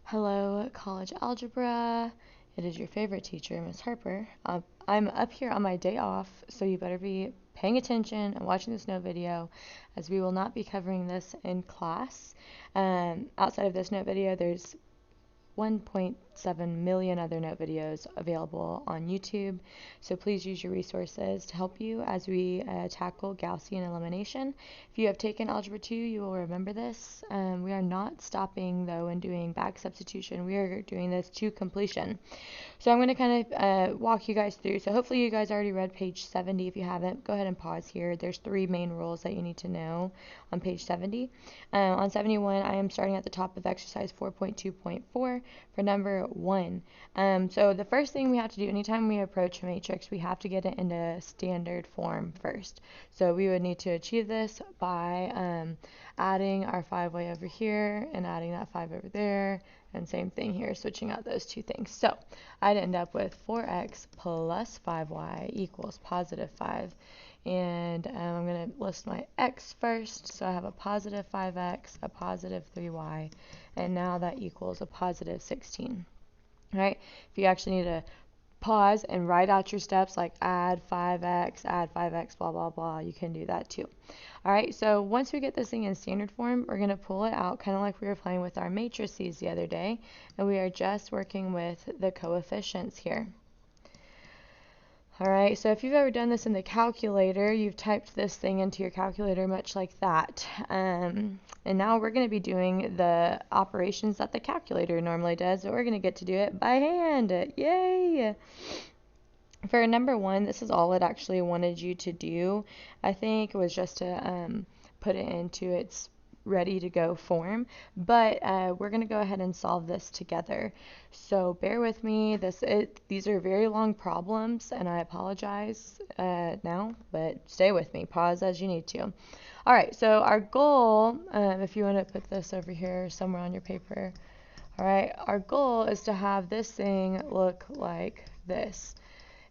Hello, college algebra. It is your favorite teacher, Miss Harper. I'm up here on my day off, so you better be paying attention and watching this note video, as we will not be covering this in class. Outside of this note video, there's 1.7 million other note videos available on YouTube, so please use your resources to help you as we tackle Gaussian elimination. If you have taken Algebra 2, you will remember this. We are not stopping, though, and doing back substitution. We are doing this to completion. So I'm going to kind of walk you guys through. So hopefully you guys already read page 70. If you haven't, go ahead and pause here. There's 3 main rules that you need to know on page 70. On 71, I am starting at the top of exercise 4.2.4 for number 1. So the first thing we have to do anytime we approach a matrix, we have to get it into standard form first. So we would need to achieve this by adding our 5y over here and adding that 5 over there, and same thing here, switching out those two things. So I'd end up with 4x plus 5y equals positive 5. And I'm going to list my x first. So I have a positive 5x, a positive 3y, and now that equals a positive 16. All right, if you actually need to pause and write out your steps like add 5x, blah, blah, blah, you can do that too. All right, so once we get this thing in standard form, we're going to pull it out kind of like we were playing with our matrices the other day, and we are just working with the coefficients here. All right, so if you've ever done this in the calculator, you've typed this thing into your calculator much like that. And now we're going to be doing the operations that the calculator normally does, but we're going to get to do it by hand. Yay! For number 1, this is all it actually wanted you to do. I think it was just to put it into its ready to go form, but we're going to go ahead and solve this together. So bear with me. These are very long problems, and I apologize now, but stay with me. Pause as you need to. All right, so our goal, if you want to put this over here somewhere on your paper, all right, our goal is to have this thing look like this.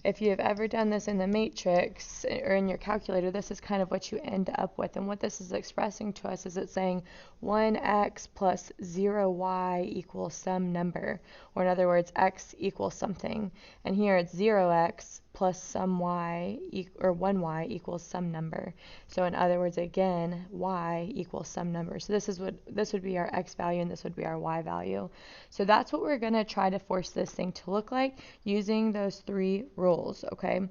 If you have ever done this in the matrix or in your calculator, this is kind of what you end up with. And what this is expressing to us is it's saying 1x plus 0y equals some number. Or in other words, x equals something. And here it's 0x plus some y, or 1y equals some number. So in other words, again, y equals some number. So this would be our x value, and this would be our y value. So that's what we're going to try to force this thing to look like using those 3 rules, okay?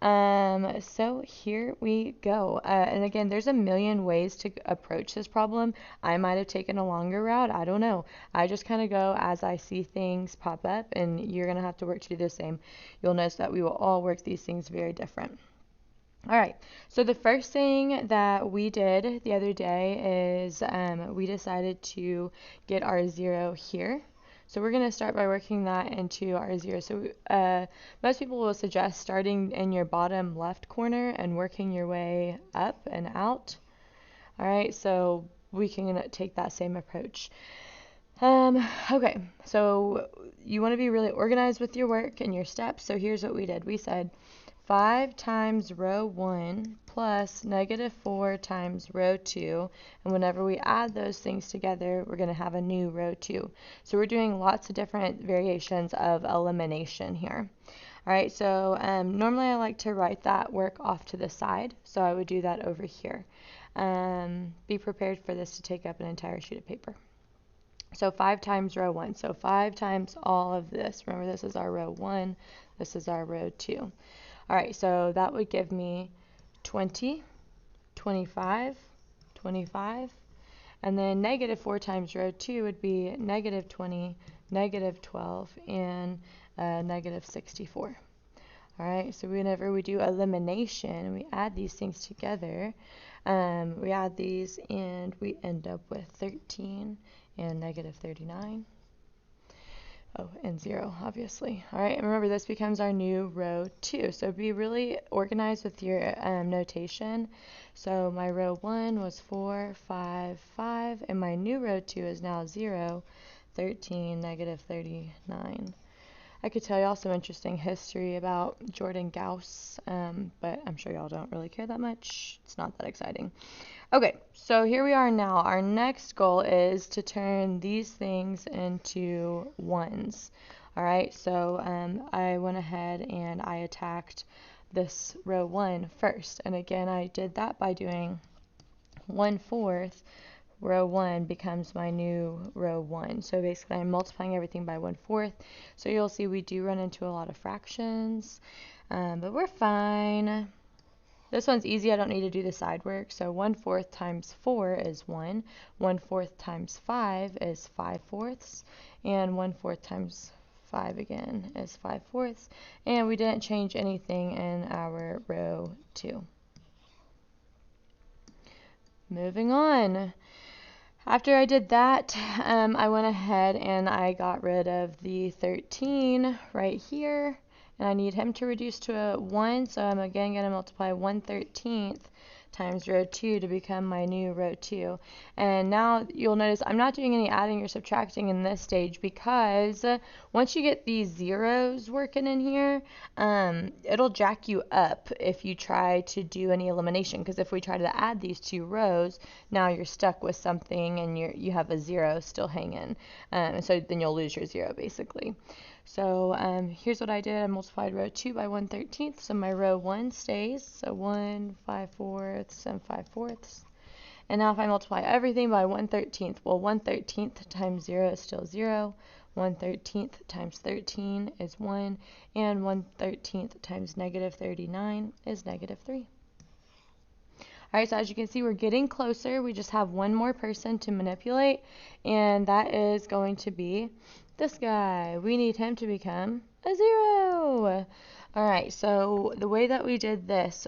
So here we go. And again, there's a million ways to approach this problem. I might have taken a longer route. I don't know. I just kind of go as I see things pop up, and you're going to have to work to do the same. You'll notice that we will all work these things very different. All right, so the first thing that we did the other day is we decided to get our 0 here. So we're going to start by working that into our 0. So most people will suggest starting in your bottom left corner and working your way up and out. All right, so we can take that same approach. Okay, so you want to be really organized with your work and your steps. So here's what we did. We said 5 times row 1 plus negative 4 times row 2, and whenever we add those things together, we're going to have a new row 2. So we're doing lots of different variations of elimination here. All right, so normally I like to write that work off to the side, so I would do that over here. Be prepared for this to take up an entire sheet of paper. So 5 times row 1, so 5 times all of this. Remember, this is our row 1, this is our row 2. All right, so that would give me 20, 25, 25, and then negative 4 times row 2 would be negative 20, negative 12, and negative 64. All right, so whenever we do elimination, we add these things together, we add these, and we end up with 13 and negative 39. Oh, and 0, obviously. All right, and remember, this becomes our new row 2. So be really organized with your notation. So my row 1 was 4, 5, 5, and my new row 2 is now 0, 13, negative 39. I could tell y'all some interesting history about Jordan Gauss, but I'm sure y'all don't really care that much. It's not that exciting. Okay, so here we are now. Our next goal is to turn these things into ones. All right, so I went ahead and I attacked this row 1 first. And again, I did that by doing 1/4. Row 1 becomes my new row 1. So basically I'm multiplying everything by 1/4. So you'll see we do run into a lot of fractions, but we're fine. This one's easy. I don't need to do the side work. So 1/4 times 4 is 1. 1/4 times 5 is 5/4. And 1/4 times 5 again is 5/4. And we didn't change anything in our row 2. Moving on. After I did that, I went ahead and I got rid of the 13 right here, and I need him to reduce to a 1, so I'm again going to multiply 1/13 times row 2 to become my new row 2. And now you'll notice I'm not doing any adding or subtracting in this stage, because once you get these zeros working in here, it'll jack you up if you try to do any elimination, because if we try to add these 2 rows, now you're stuck with something and you have a 0 still hanging, and so then you'll lose your 0 basically. So here's what I did. I multiplied row 2 by 1/13, so my row 1 stays. So 1 5/4 and 5/4. And now if I multiply everything by 1/13, well, 1/13 times 0 is still 0. 1/13 times 13 is 1. And 1/13 times -39 is -3. All right, so as you can see, we're getting closer. We just have one more person to manipulate, and that is going to be this guy. We need him to become a 0. All right, so the way that we did this,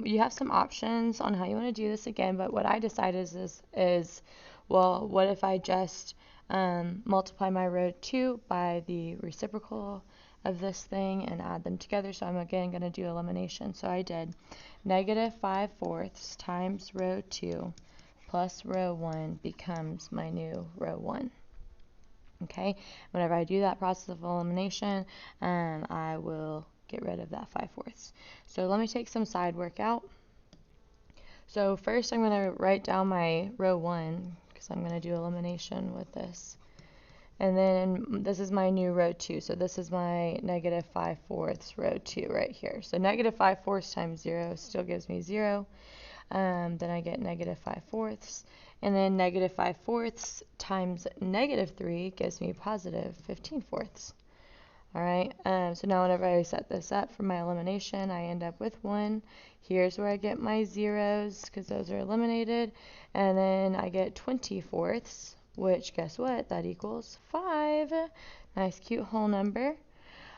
you have some options on how you want to do this again, but what I decided is well, what if I just multiply my row 2 by the reciprocal of this thing and add them together? So I'm again going to do elimination. So I did -5/4 times row 2 plus row 1 becomes my new row 1. Okay, whenever I do that process of elimination, I will get rid of that 5/4. So let me take some side work out. So first I'm going to write down my row 1, because I'm going to do elimination with this. And then this is my new row 2. So this is my -5/4 row 2 right here. So -5/4 times 0 still gives me 0. Then I get -5/4. And then -5/4 times -3 gives me +15/4. All right, so now whenever I set this up for my elimination, I end up with 1. Here's where I get my zeros, because those are eliminated. And then I get 20/4, which, guess what? That equals 5. Nice, cute whole number.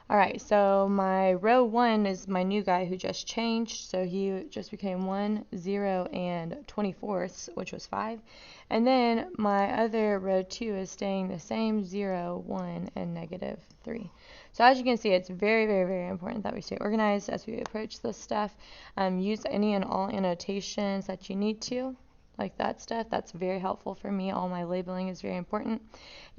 All right, so my row 1 is my new guy who just changed. So he just became 1, 0, and 20/4, which was 5. And then my other row 2 is staying the same, 0, 1, and -3. So as you can see, it's very, very, very important that we stay organized as we approach this stuff. Use any and all annotations that you need to, like that stuff. That's very helpful for me. All my labeling is very important.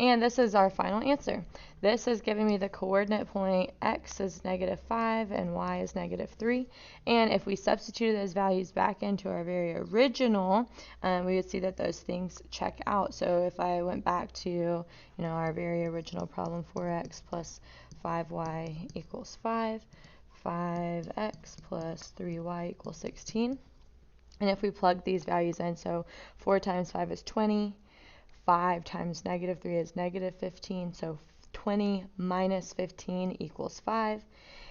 And this is our final answer. This is giving me the coordinate point. X is -5 and Y is -3. And if we substitute those values back into our very original, we would see that those things check out. So if I went back to our very original problem, 4x plus 5y equals 5, 5x plus 3y equals 16. And if we plug these values in, so 4 times 5 is 20, 5 times -3 is -15, so 20 minus 15 equals 5.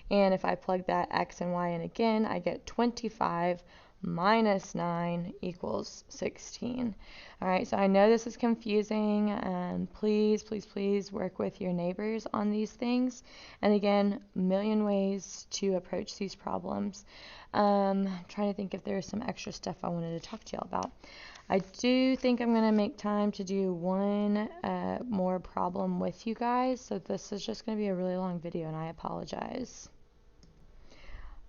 And if I plug that x and y in again, I get 25 minus 9 equals 16. All right, so I know this is confusing. Please, please, please work with your neighbors on these things. And again, a million ways to approach these problems. I'm trying to think if there's some extra stuff I wanted to talk to y'all about. I do think I'm going to make time to do one more problem with you guys. So this is just going to be a really long video, and I apologize.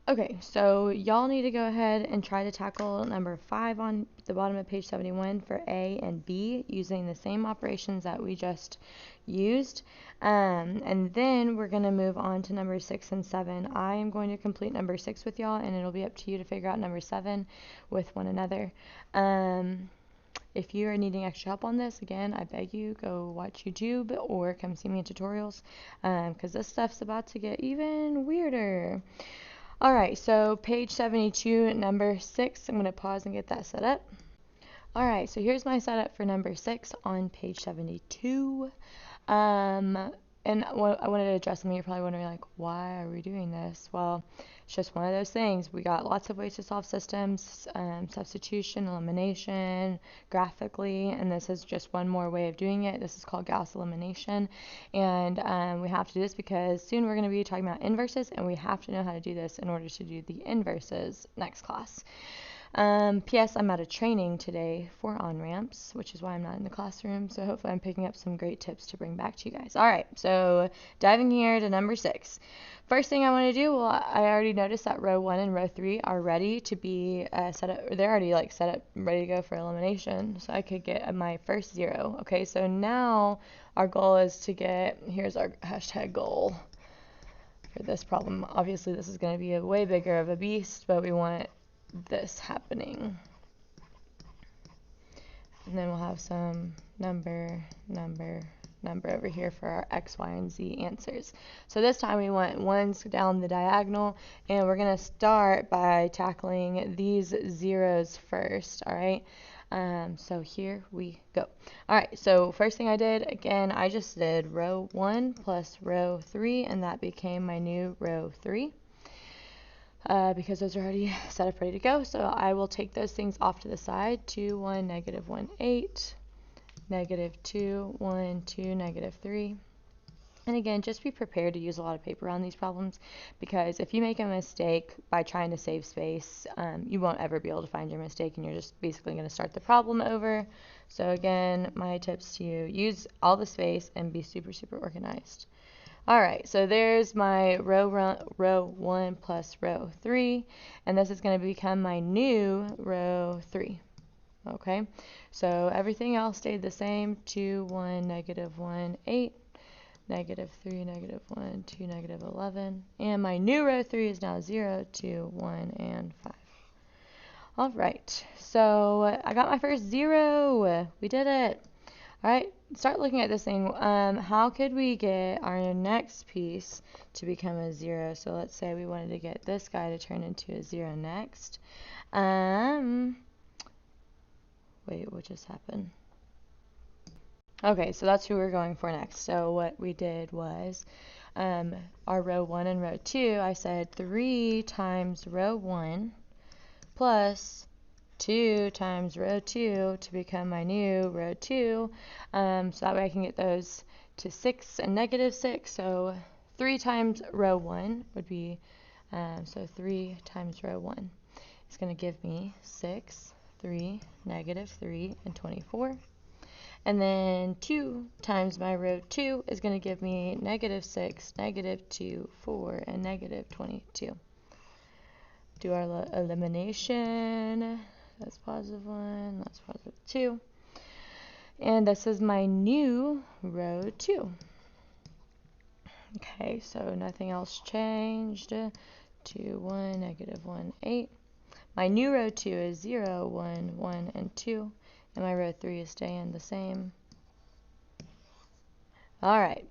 Okay, so y'all need to go ahead and try to tackle number 5 on the bottom of page 71 for A and B using the same operations that we just used. And then we're going to move on to number 6 and 7. I am going to complete number 6 with y'all, and it'll be up to you to figure out number 7 with one another. If you are needing extra help on this, again, I beg you, go watch YouTube or come see me in tutorials, because this stuff's about to get even weirder. Alright, so page 72, number 6, I'm going to pause and get that set up. Alright, so here's my setup for number 6 on page 72. And what I wanted to address something you're probably wondering, like, why are we doing this? Well, it's just one of those things. We got lots of ways to solve systems, substitution, elimination, graphically, and this is just one more way of doing it. This is called Gaussian Elimination, and we have to do this because soon we're going to be talking about inverses, and we have to know how to do this in order to do the inverses next class. P.S. I'm at a training today for on-ramps, which is why I'm not in the classroom, so hopefully I'm picking up some great tips to bring back to you guys. Alright, so diving here to number 6. First thing I want to do, well, I already noticed that row 1 and row 3 are ready to be set up, or they're already like set up, ready to go for elimination, so I could get my first 0. Okay, so now our goal is to get, here's our hashtag goal for this problem. Obviously this is going to be a way bigger of a beast, but we want this happening. And then we'll have some number over here for our x, y, and z answers. So this time we want ones down the diagonal, and we're going to start by tackling these zeros first, alright? So here we go. Alright, so first thing I did, again, I just did row 1 plus row 3, and that became my new row 3. Because those are already set up ready to go, so I will take those things off to the side. 2, 1, negative 1, 8, negative 2, 1, 2, negative 3. And again, just be prepared to use a lot of paper on these problems, because if you make a mistake by trying to save space, you won't ever be able to find your mistake, and you're just basically going to start the problem over. So again, my tips to you, use all the space and be super, super organized. Alright, so there's my row 1 plus row 3, and this is going to become my new row 3. Okay, so everything else stayed the same. 2, 1, negative 1, 8, negative 3, negative 1, 2, negative 11, and my new row 3 is now 0, 2, 1, and 5. Alright, so I got my first 0. We did it. Alright, start looking at this thing. How could we get our next piece to become a 0? So let's say we wanted to get this guy to turn into a 0 next. Wait, what just happened? Okay, so that's who we're going for next. So what we did was, our row 1 and row 2, I said 3 times row 1 plus 2 times row 2 to become my new row 2, so that way I can get those to 6 and negative 6, so 3 times row 1 would be, so 3 times row 1 is going to give me 6, 3, negative 3, and 24, and then 2 times my row 2 is going to give me negative 6, negative 2, 4, and negative 22. Do our elimination. That's positive 1, that's positive 2. And this is my new row 2. Okay, so nothing else changed. 2, 1, negative 1, 8. My new row 2 is 0, 1, 1, and 2. And my row 3 is staying the same. Alright,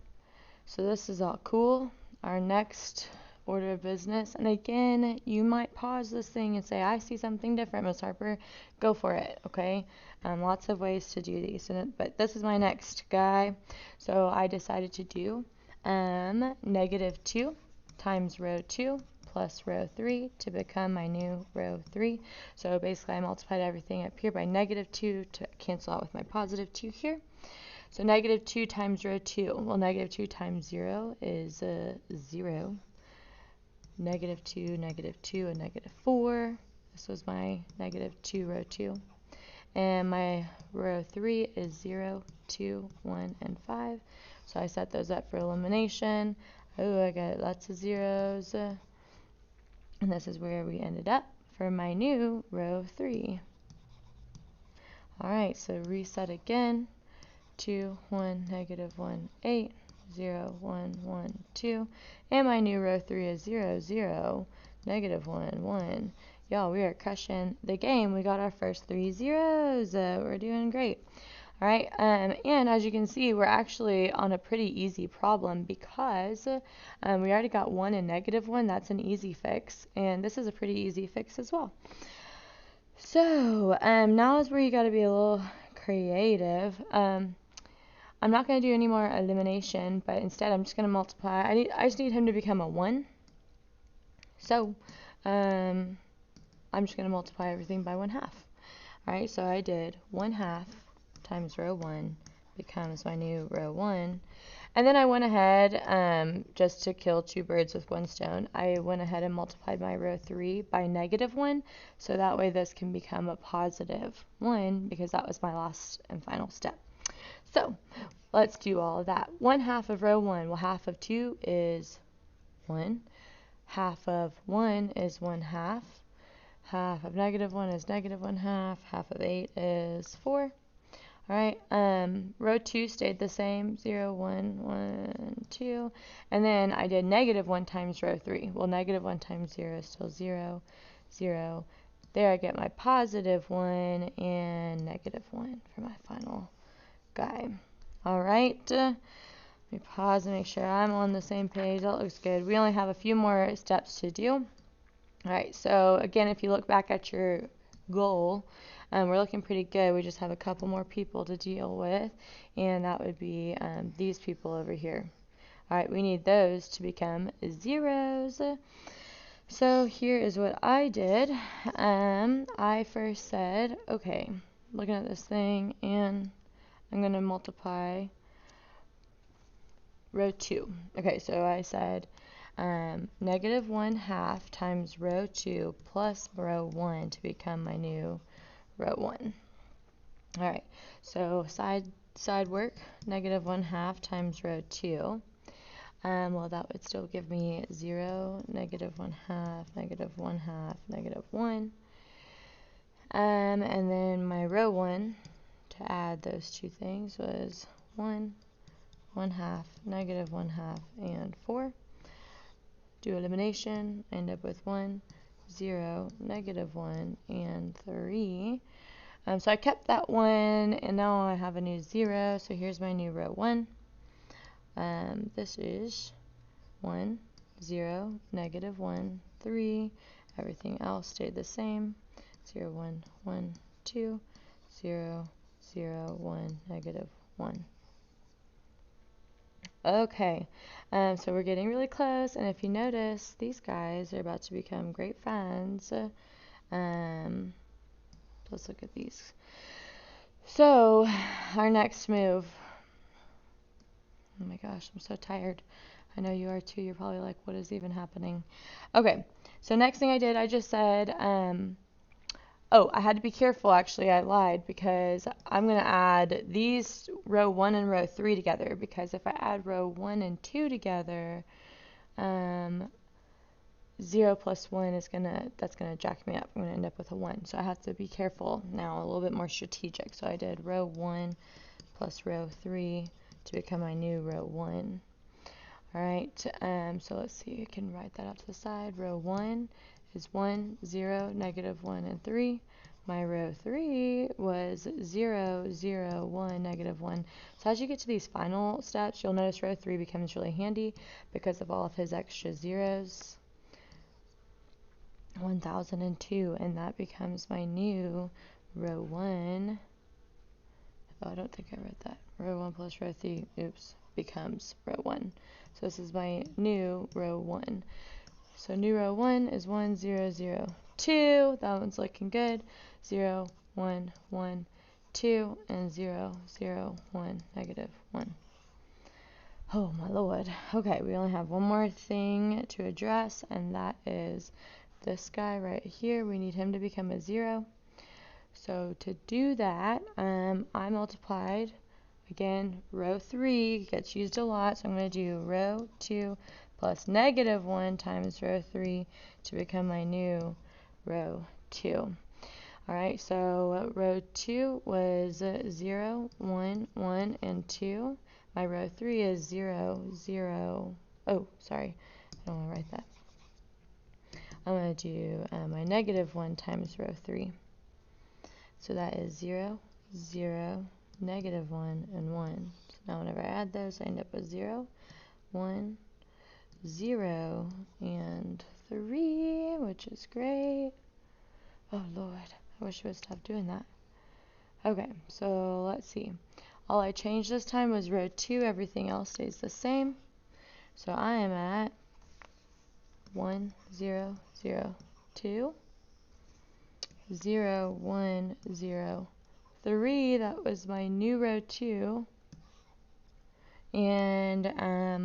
so this is all cool. Our next order of business, and again, you might pause this thing and say, I see something different, Ms. Harper. Go for it, okay? Lots of ways to do these, but this is my next guy. So I decided to do negative 2 times row 2 plus row 3 to become my new row 3. So basically I multiplied everything up here by negative 2 to cancel out with my positive 2 here. So negative 2 times row 2, well, negative 2 times 0 is 0. Negative 2, and negative 4. This was my negative 2 row 2. And my row 3 is 0, 2, 1, and 5. So I set those up for elimination. Oh, I got lots of zeros. And this is where we ended up for my new row 3. Alright, so reset again. 2, 1, negative 1, 8, 0, 1, 1, 2. And my new row 3 is 0, 0, negative 1, 1. Y'all, we are crushing the game. We got our first 3 zeros. We're doing great. Alright, and as you can see, we're actually on a pretty easy problem because we already got 1 and negative 1. That's an easy fix. And this is a pretty easy fix as well. So, now is where you got to be a little creative. I'm not going to do any more elimination, but instead I'm just going to multiply. I just need him to become a 1. So, I'm just going to multiply everything by 1/2. Alright, so I did 1/2 times row 1 becomes my new row 1. And then I went ahead, just to kill 2 birds with 1 stone, I went ahead and multiplied my row 3 by negative 1, so that way this can become a positive 1, because that was my last and final step. So, let's do all of that. 1/2 of row 1, well, half of 2 is 1. Half of 1 is 1/2. Half of negative 1 is negative 1/2. Half of 8 is 4. Alright, row 2 stayed the same, 0, 1, 1, 2. And then I did negative 1 times row 3. Well, negative 1 times 0 is still 0, 0. There I get my positive 1 and negative 1 for my final guy. Alright, let me pause and make sure I'm on the same page. That looks good. We only have a few more steps to do. Alright, so again, if you look back at your goal, we're looking pretty good. We just have a couple more people to deal with, and that would be these people over here. Alright, we need those to become zeros. So here is what I did. I first said, okay, looking at this thing, and I'm going to multiply row 2. Okay, so I said negative 1/2 times row 2 plus row 1 to become my new row 1. Alright, so side work, negative 1/2 times row 2. Well, that would still give me 0, negative 1/2, negative 1/2, negative 1. And then my row 1, to add those two things, was 1, 1/2, negative 1/2, and 4. Do elimination, end up with 1, 0, negative 1, and 3. So I kept that 1, and now I have a new 0, so here's my new row 1. This is 1, 0, negative 1, 3. Everything else stayed the same. 0, 1, 1, 2, 0, 0, 1, negative 1. Okay, so we're getting really close, and if you notice, these guys are about to become great friends. Let's look at these. So, our next move. Oh my gosh, I'm so tired. I know you are too. You're probably like, what is even happening? Okay, so next thing I did, I just said, oh, I had to be careful, actually. I lied, because I'm going to add these row 1 and row 3 together, because if I add row 1 and 2 together, 0 plus 1 is that's gonna jack me up. I'm gonna end up with a 1. So I have to be careful now, a little bit more strategic. So I did row 1 plus row 3 to become my new row 1. Alright, so let's see, I can write that out to the side. Row 1 is 1, 0, negative 1, and 3. My row 3 was 0, 0, 1, negative 1. So as you get to these final steps, you'll notice row 3 becomes really handy because of all of his extra zeros. 1002, and that becomes my new row 1. Oh, I don't think I wrote that. Row 1 plus row 3, oops, becomes row 1. So this is my new row 1. So new row 1 is 1, 0, 0, 2. That one's looking good. 0, 1, 1, 2, and 0, 0, 1, negative 1. Oh my lord. Okay, we only have one more thing to address, and that is this guy right here. We need him to become a 0. So to do that, I multiplied, again, row 3 gets used a lot, so I'm going to do row 2 plus negative 1 times row 3 to become my new row 2. Alright, so row 2 was 0, 1, 1, and 2. My row 3 is 0, 0. Oh, sorry. I don't want to write that. I'm going to do my negative 1 times row 3. So that is 0, 0, negative 1, and 1. So now whenever I add those, I end up with 0, 1, 0, and 3, which is great. Oh, Lord. I wish I would stop doing that. Okay, so let's see. All I changed this time was row 2. Everything else stays the same. So I am at 1, 0, 0, 2, 0, 1, 0, 3. That was my new row 2. And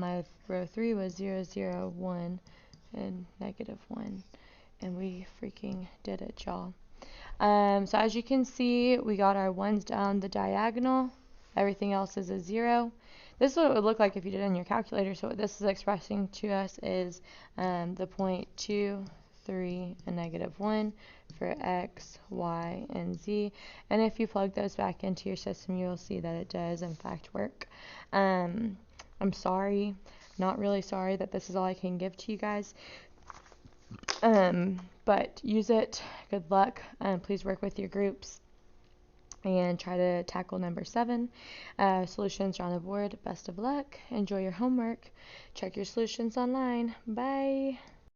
my row 3 was 0, 0, 1, and negative 1. And we freaking did it, y'all. So as you can see, we got our 1s down the diagonal. Everything else is a 0. This is what it would look like if you did it on your calculator. So what this is expressing to us is the point 2, 3, and negative 1 for x, y, and z. And if you plug those back into your system, you will see that it does in fact work. I'm sorry, not really sorry that this is all I can give to you guys. But use it. Good luck. Please work with your groups and try to tackle number 7. Solutions are on the board. Best of luck. Enjoy your homework. Check your solutions online. Bye.